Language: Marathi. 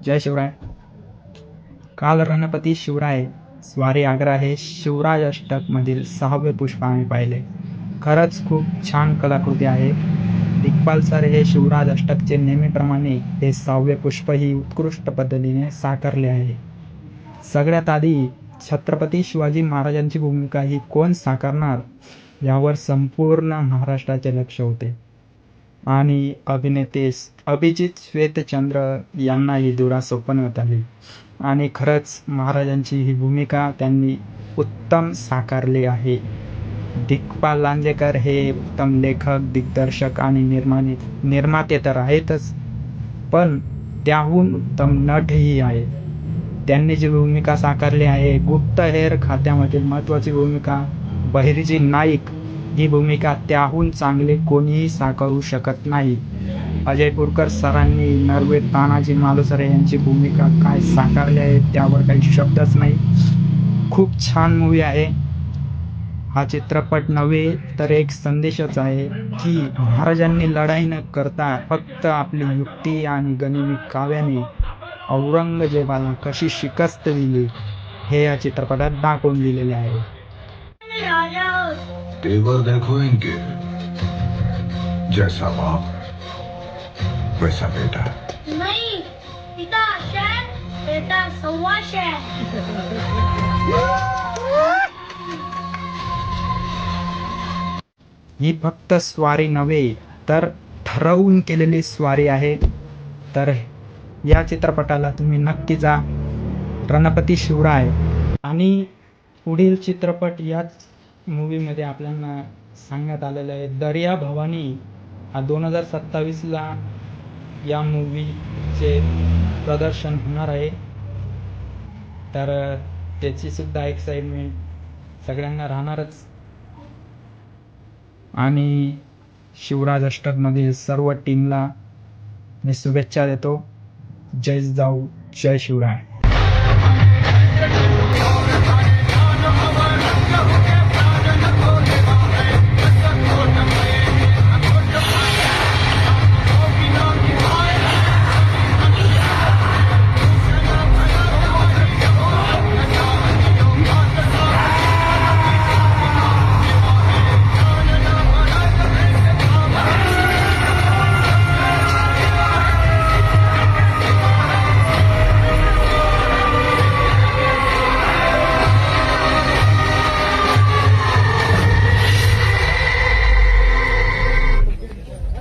जय शिवराय. काल रणपती शिवराय स्वारी आग्रा हे शिवराज अष्टक मधील 6वे पुष्प आम्ही पाहिले. खरंच खूप छान कलाकृती आहे. दिग्पाल सर हे शिवराज अष्टकचे नेहमीप्रमाणे हे 6वे पुष्प ही उत्कृष्ट पद्धतीने साकारले आहे. सगळ्यात आधी छत्रपती शिवाजी महाराजांची भूमिका ही कोण साकारणार यावर संपूर्ण महाराष्ट्राचे लक्ष होते आणि अभिनेते अभिजित श्वेतचंद्र यांना ही धुरा सोपवण्यात आली आणि खरंच महाराजांची ही भूमिका त्यांनी उत्तम साकारली आहे. दिग्पाल लांजेकर हे उत्तम लेखक, दिग्दर्शक आणि निर्माते तर आहेतच, पण त्याहून उत्तम नटही आहे. त्यांनी जी भूमिका साकारली आहे, गुप्तहेर खात्यामधील महत्त्वाची भूमिका, बहिर्जी नाईक ही भूमिका त्याहून चांगले कोणीही साकारू शकत नाही. अजय पुरकर सरांनी नरवे तानाजी मालुसरे यांची भूमिका काय साकारली आहे त्यावर काही शब्दच नाही. खूप छान मूवी आहे. हा चित्रपट नव्हे तर एक संदेशच आहे की महाराजांनी लढाई न करता फक्त आपली युक्ती आणि गनिमी काव्याने औरंगजेबाला कशी शिकस्त दिली हे या चित्रपटात दाखवून दिलेले आहे. तेवर देखो इनके, जैसा बाप वैसा बेटा. नहीं, पिता शेर, बेटा सव्वा शेर. ही फक्त स्वारी नव्हे तर ठरवून केलेली स्वारी आहे. तर या चित्रपटाला तुम्ही नक्की जा. रणपती शिवराय आणि पुढील चित्रपट याच मूवीमध्ये आपल्याला सांगण्यात आलेलं आहे. दर्या भवानी हा 2027ला या मूवीचे प्रदर्शन होणार आहे. तर त्याची सुद्धा एक्साइटमेंट सगळ्यांना राहणारच. आणि शिवराज अष्टकमधील सर्व टीमला मी शुभेच्छा देतो. जय जिजाऊ, जय शिवराय.